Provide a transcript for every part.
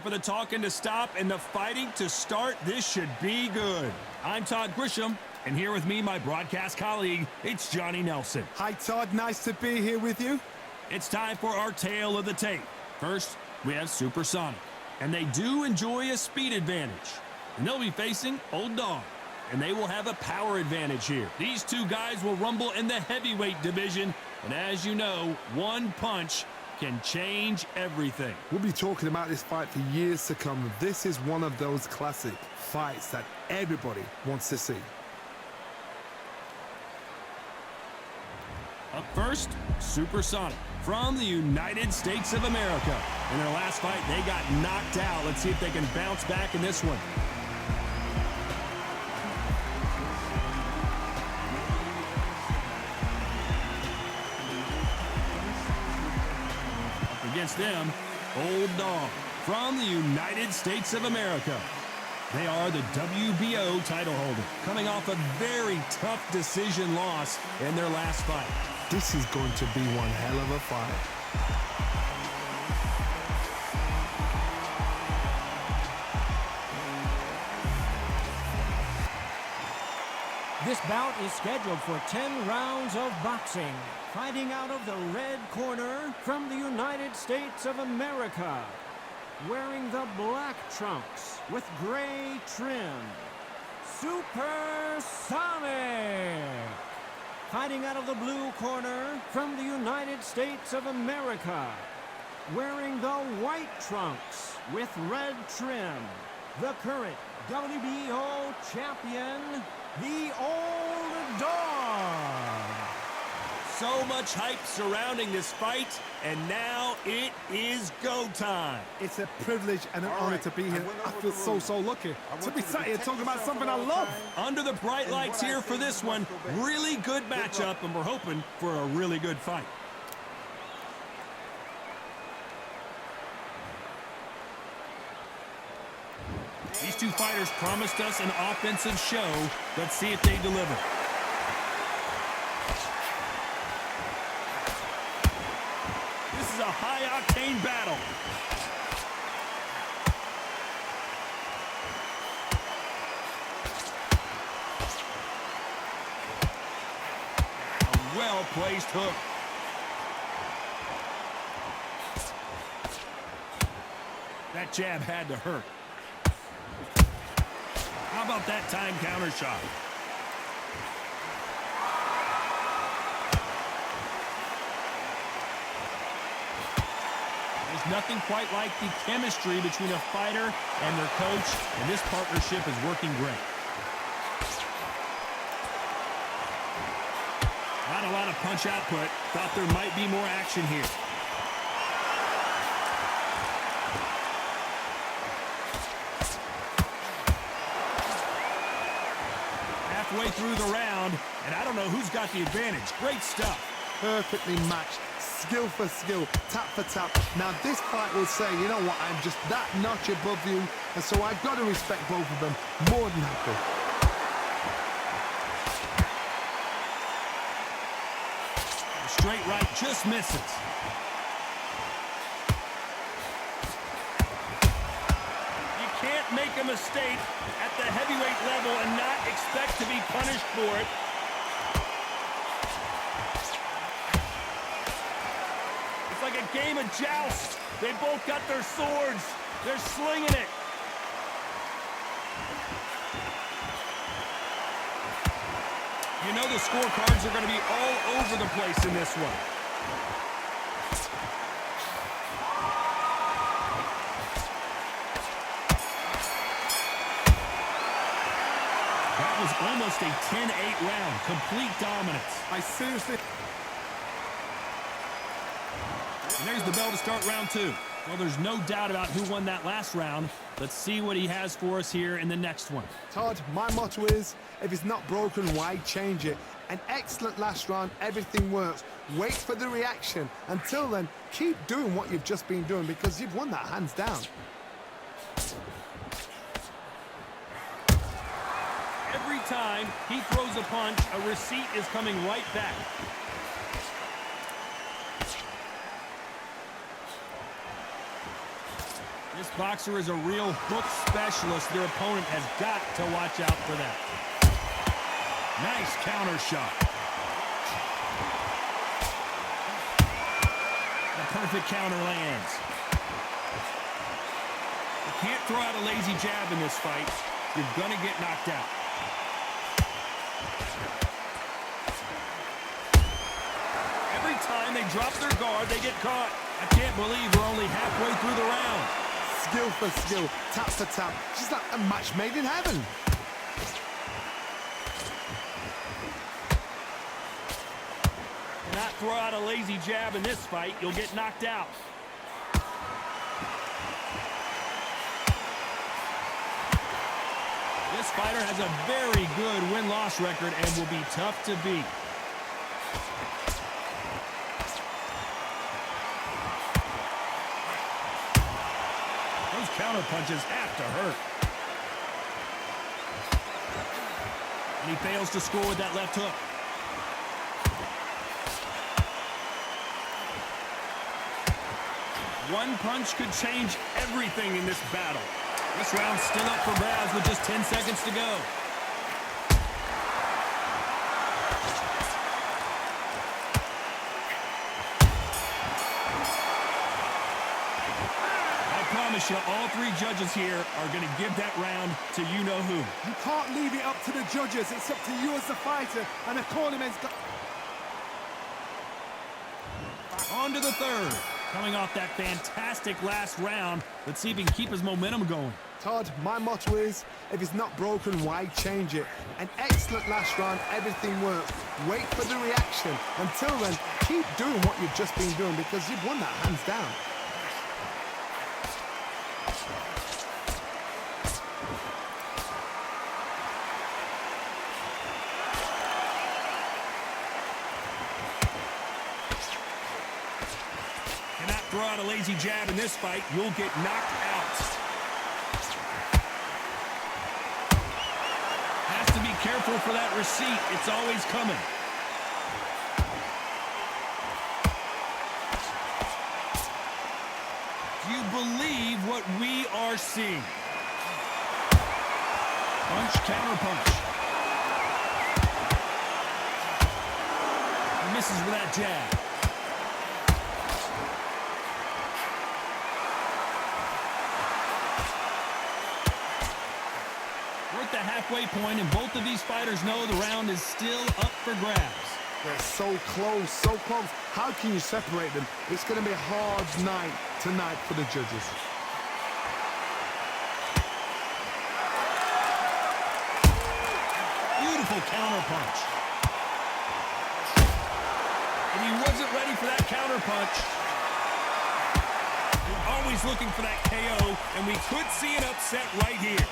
For the talking to stop and the fighting to start, this should be good. I'm Todd Grisham, and here with me, my broadcast colleague, it's Johnny Nelson. Hi, Todd. Nice to be here with you. It's time for our tale of the tape. First, we have Supersonic, and they do enjoy a speed advantage. And they'll be facing Old Dog, and they will have a power advantage here. These two guys will rumble in the heavyweight division, and as you know, one punch can change everything. We'll be talking about this fight for years to come. This is one of those classic fights that everybody wants to see. Up first, Supersonic from the United States of America. In their last fight, they got knocked out. Let's see if they can bounce back in this one. Against them, Old Dog from the United States of America. They are the WBO title holder, coming off a very tough decision loss in their last fight. This is going to be one hell of a fight. This bout is scheduled for 10 rounds of boxing. Fighting out of the red corner from the United States of America. Wearing the black trunks with gray trim. Supersonic. Fighting out of the blue corner from the United States of America. Wearing the white trunks with red trim. The current WBO champion, the Old Dog. So much hype surrounding this fight, and now it is go time. It's a privilege and an honor to be here. I feel so lucky to be sat here talking about something I love. Under the bright lights here for this one, really good matchup, and we're hoping for a really good fight. These two fighters promised us an offensive show. Let's see if they deliver. This is a high-octane battle. A well-placed hook. That jab had to hurt. How about that time counter shot? There's nothing quite like the chemistry between a fighter and their coach, and this partnership is working great. Not a lot of punch output. Thought there might be more action here. Halfway through the round, and I don't know who's got the advantage. Great stuff. Perfectly matched. Skill for skill, tap for tap. Now this fight will say, you know what, I'm just that notch above you, and so I've got to respect both of them. More than happy. Straight right just misses. You can't make a mistake at the heavyweight level and not expect to be punished for it. Like a game of joust. They both got their swords. They're slinging it. You know the scorecards are going to be all over the place in this one. That was almost a 10-8 round. Complete dominance. I seriously... And there's the bell to start round two. Well, there's no doubt about who won that last round. Let's see what he has for us here in the next one. Todd, my motto is, if it's not broken, why change it? An excellent last round, everything works. Wait for the reaction. Until then, keep doing what you've just been doing because you've won that hands down. Every time he throws a punch, a receipt is coming right back. This boxer is a real hook specialist. Their opponent has got to watch out for that. Nice counter shot. The perfect counter lands. You can't throw out a lazy jab in this fight. You're going to get knocked out. Every time they drop their guard, they get caught. I can't believe we're only halfway through the round. Skill for skill, tap for tap. She's like a match made in heaven. Not throw out a lazy jab in this fight. You'll get knocked out. This fighter has a very good win-loss record and will be tough to beat. Those counter punches have to hurt. And he fails to score with that left hook. One punch could change everything in this battle. This round's still up for grabs with just 10 seconds to go. I promise you, all three judges here are going to give that round to you-know-who. You can't leave it up to the judges. It's up to you as the fighter, and the cornerman's got... On to the third. Coming off that fantastic last round, let's see if he can keep his momentum going. Todd, my motto is, if it's not broken, why change it? An excellent last round, everything works. Wait for the reaction. Until then, keep doing what you've just been doing because you've won that hands down. Throw out a lazy jab in this fight, you'll get knocked out. Has to be careful for that receipt. It's always coming. Do you believe what we are seeing? Punch, counter punch. He misses with that jab. The halfway point, and both of these fighters know the round is still up for grabs. They're so close, so close. How can you separate them? It's going to be a hard night tonight for the judges. Beautiful counter punch. And he wasn't ready for that counter punch. We're always looking for that KO, and we could see an upset right here.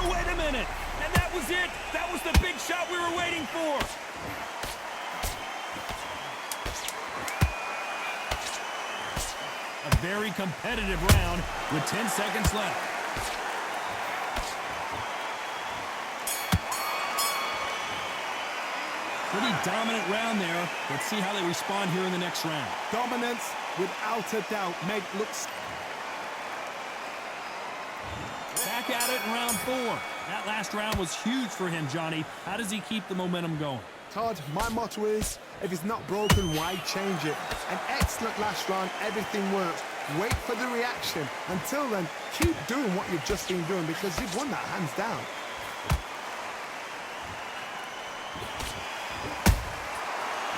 Wait a minute, and that was it. That was the big shot we were waiting for. A very competitive round with 10 seconds left. Pretty dominant round there. Let's see how they respond here in the next round. Dominance, without a doubt, looks... Back at it in round 4. That last round was huge for him, Johnny. How does he keep the momentum going? Todd, my motto is, if it's not broken, why change it? An excellent last round, everything works. Wait for the reaction. Until then, keep doing what you've just been doing because you've won that hands down.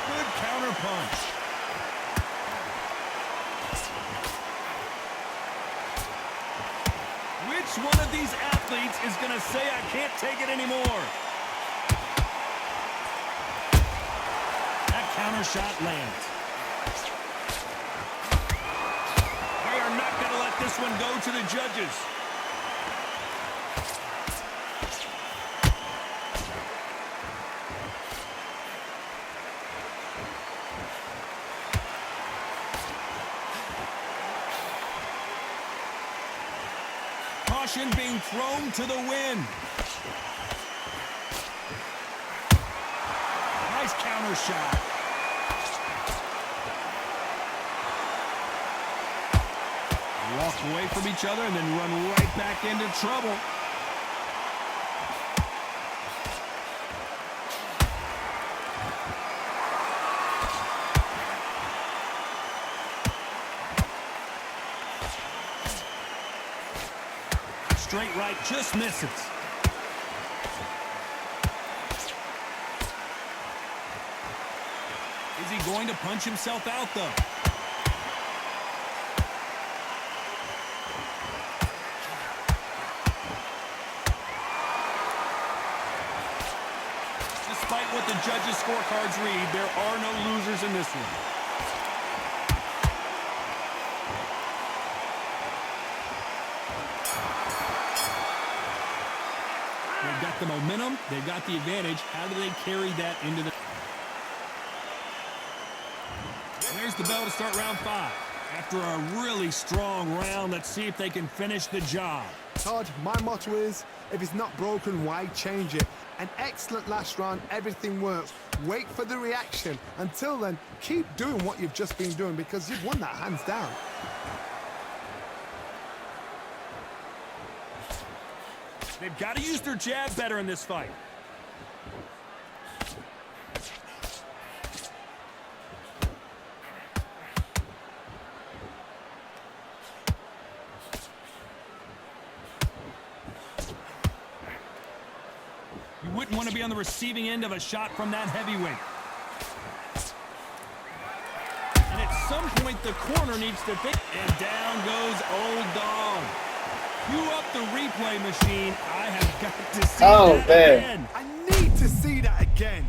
Good counter punch. Which one of these athletes is going to say, I can't take it anymore? That counter shot lands. They are not going to let this one go to the judges. Caution being thrown to the wind. Nice counter shot. walk away from each other and then run right back into trouble. Straight right, just misses. Is he going to punch himself out, though? Despite what the judges' scorecards read, there are no losers in this one. They've got the momentum. They've got the advantage. How do they carry that into the... There's the bell to start round 5. After a really strong round, let's see if they can finish the job. Todd, my motto is, if it's not broken, why change it? An excellent last round, everything works. Wait for the reaction. Until then, keep doing what you've just been doing because you've won that hands down. They've got to use their jab better in this fight. You wouldn't want to be on the receiving end of a shot from that heavyweight. And at some point, the corner needs to think. And down goes Old Dog. Cue up the replay machine. I have got to see that again. I need to see that again.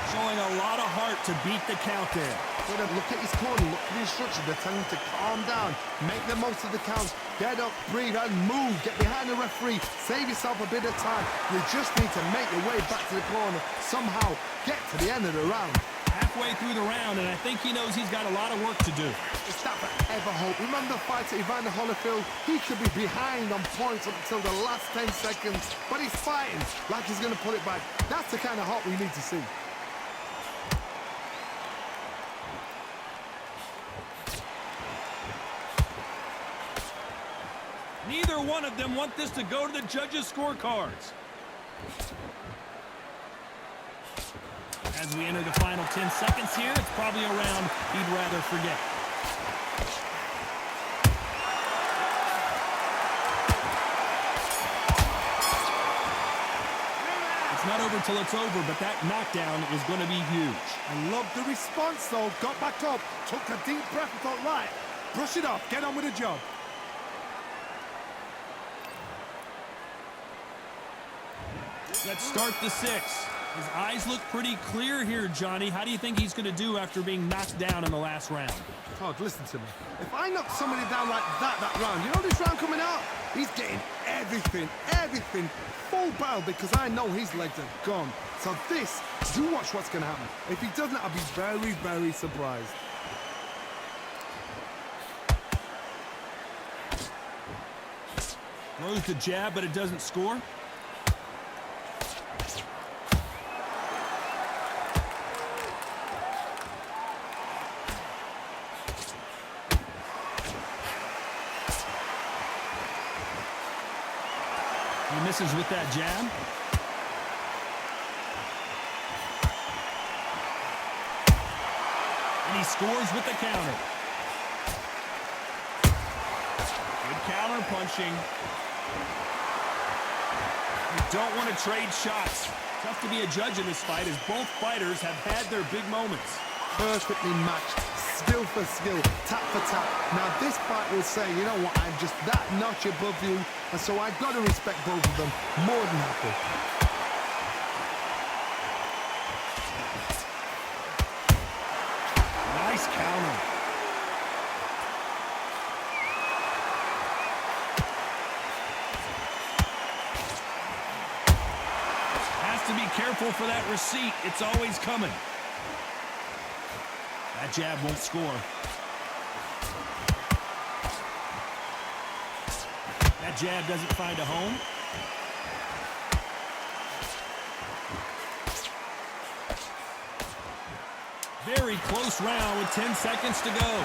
Showing a lot of heart to beat the count there. Look at his corner, look at the instructions. They're telling him to calm down, make the most of the counts, get up, breathe, and move. Get behind the referee, save yourself a bit of time. You just need to make your way back to the corner, somehow get to the end of the round. Halfway through the round, and I think he knows he's got a lot of work to do. It's that forever hope. Remember the fight at Evander Holyfield? He could be behind on points up until the last 10 seconds, but he's fighting like he's going to pull it back. That's the kind of hope we need to see. Neither one of them want this to go to the judges' scorecards. As we enter the final 10 seconds here, it's probably a round he'd rather forget. It's not over till it's over, but that knockdown is going to be huge. I love the response, though. Got back up, took a deep breath and thought, right, brush it off, get on with the job. Let's start the 6. His eyes look pretty clear here, Johnny. How do you think he's going to do after being knocked down in the last round? Todd, listen to me. If I knock somebody down like that round, you know this round coming out? He's getting everything, full battle because I know his legs are gone. So this, do watch what's going to happen. If he doesn't, I'll be very, very surprised. Throws the jab, but it doesn't score. He misses with that jab. And he scores with the counter. Good counter punching. You don't want to trade shots. Tough to be a judge in this fight as both fighters have had their big moments. Perfectly matched, skill for skill, tap for tap. Now this fight will say, you know what, I'm just that notch above you, and so I've got to respect both of them more than happy. Nice counter. Has to be careful for that receipt. It's always coming. That jab won't score. That jab doesn't find a home. Very close round with 10 seconds to go.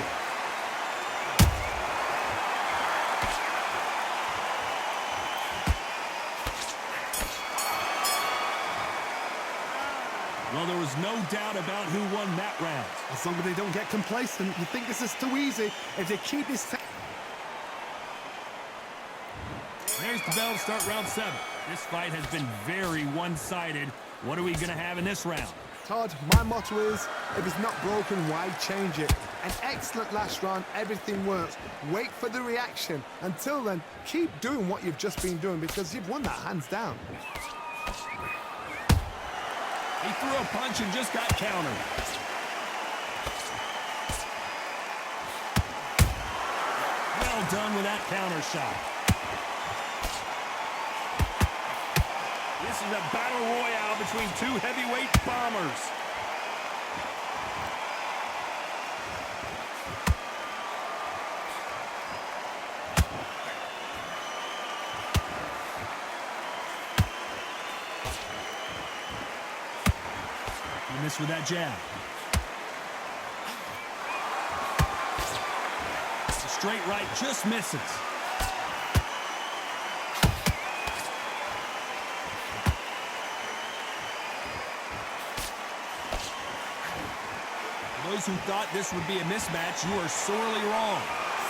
Well, there was no doubt about who won that round. As long as they don't get complacent, you think this is too easy. If they keep this... There's the bell to start round 7. This fight has been very one-sided. What are we going to have in this round? Todd, my motto is, if it's not broken, why change it? An excellent last round, everything works. Wait for the reaction. Until then, keep doing what you've just been doing because you've won that hands down. He threw a punch and just got countered. Well done with that counter shot. This is a battle royale between two heavyweight bombers. He missed with that jab. A straight right just misses. Those who thought this would be a mismatch, you are sorely wrong.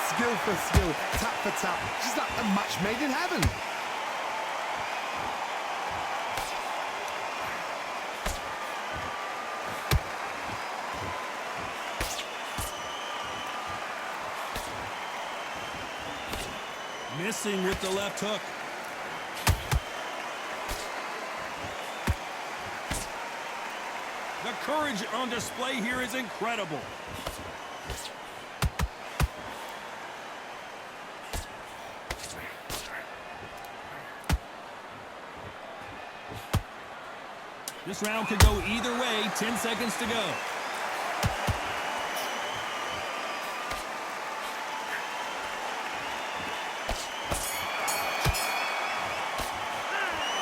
Skill for skill, tap for tap. Just like a match made in heaven. Missing with the left hook. The courage on display here is incredible. This round could go either way. 10 seconds to go.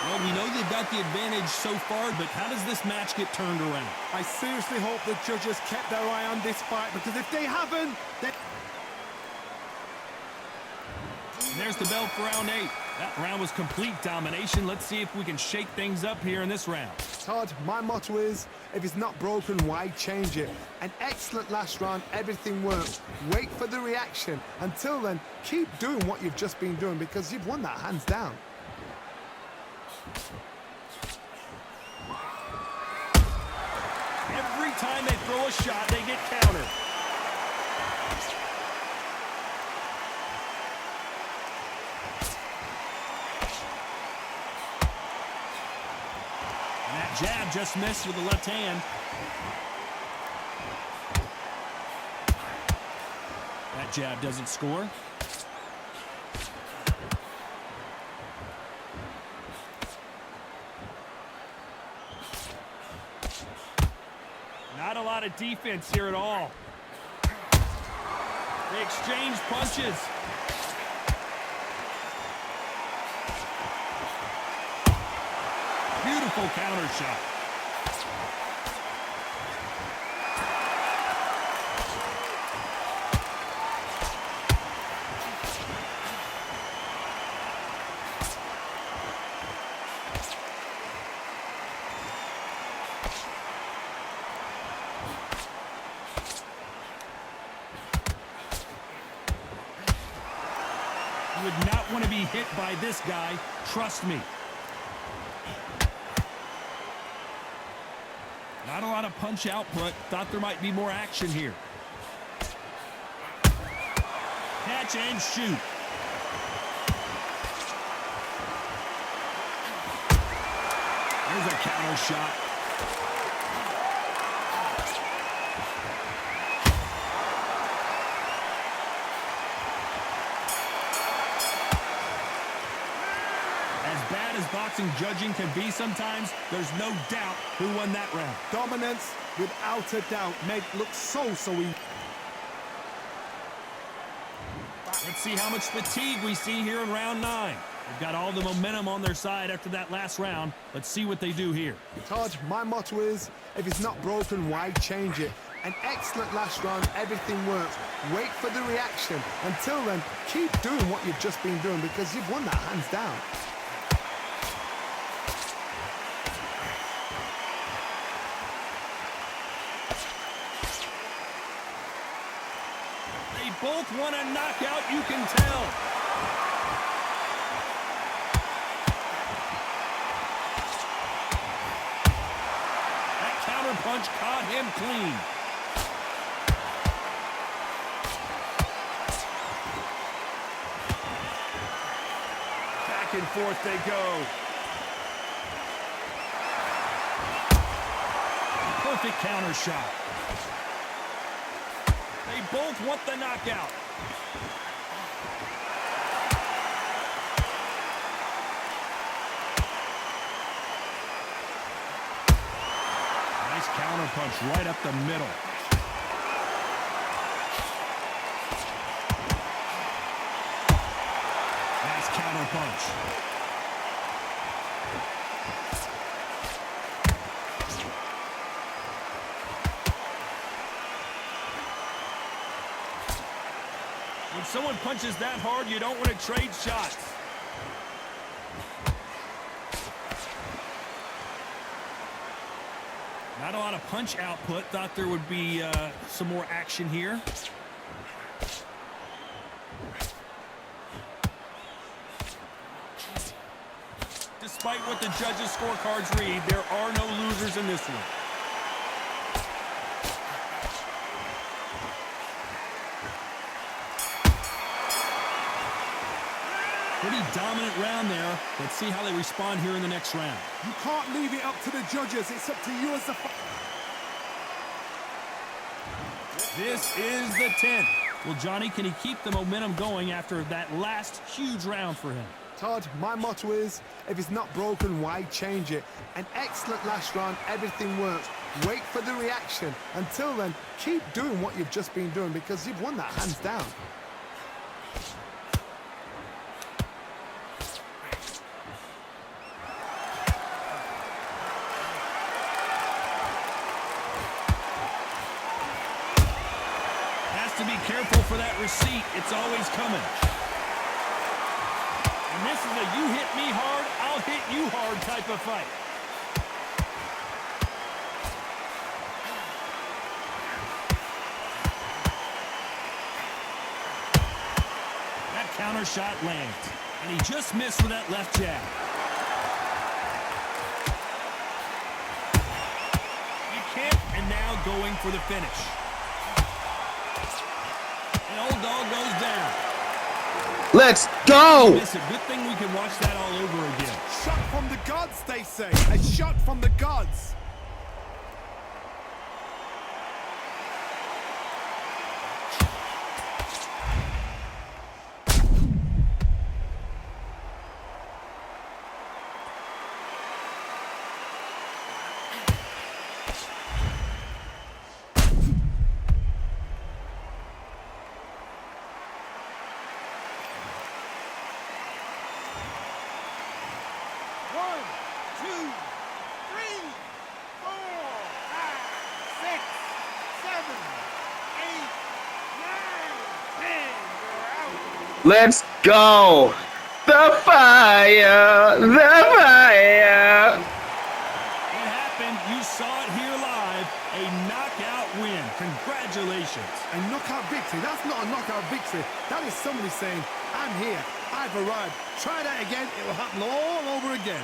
Well, we know they've got the advantage so far, but how does this match get turned around? I seriously hope the judges kept their eye on this fight because if they haven't, then... And there's the bell for round 8. That round was complete domination. Let's see if we can shake things up here in this round. Todd, my motto is, if it's not broken, why change it? An excellent last round, everything works. Wait for the reaction. Until then, keep doing what you've just been doing because you've won that hands down. Every time they throw a shot, they get countered. And that jab just missed with the left hand. That jab doesn't score. Not a lot of defense here at all. They exchange punches. Beautiful counter shot. You would not want to be hit by this guy. Trust me. Not a lot of punch output. Thought there might be more action here. Catch and shoot. There's a counter shot. boxing judging can be sometimes, there's no doubt who won that round. Dominance, without a doubt, made it look so easy. Let's see how much fatigue we see here in round 9. They've got all the momentum on their side after that last round. Let's see what they do here. Todd, my motto is, if it's not broken, why change it? An excellent last round, everything works. Wait for the reaction. Until then, keep doing what you've just been doing because you've won that hands down. They both want a knockout, you can tell. That counter punch caught him clean. Back and forth they go. Perfect counter shot. They both want the knockout. Nice counter punch right up the middle. Nice counter punch. When someone punches that hard, you don't want to trade shots. Not a lot of punch output. Thought there would be some more action here. Despite what the judges' scorecards read, there are no losers in this one. Pretty dominant round there. Let's see how they respond here in the next round. You can't leave it up to the judges. It's up to you as the This is the 10th. Well, Johnny, can he keep the momentum going after that last huge round for him? Todd, my motto is, if it's not broken, why change it? An excellent last round, everything works. Wait for the reaction. Until then, keep doing what you've just been doing because you've won that hands down. To be careful for that receipt. It's always coming. And this is a you hit me hard, I'll hit you hard type of fight. That counter shot lands. And he just missed with that left jab. You can't, and now going for the finish. Old dog goes down. Let's go! Listen, good thing we can watch that all over again. Shot from the gods, they say. A shot from the gods. Let's go! The fire! The fire! It happened. You saw it here live. A knockout win. Congratulations. A knockout victory? That's not a knockout victory. That is somebody saying, I'm here. I've arrived. Try that again. It will happen all over again.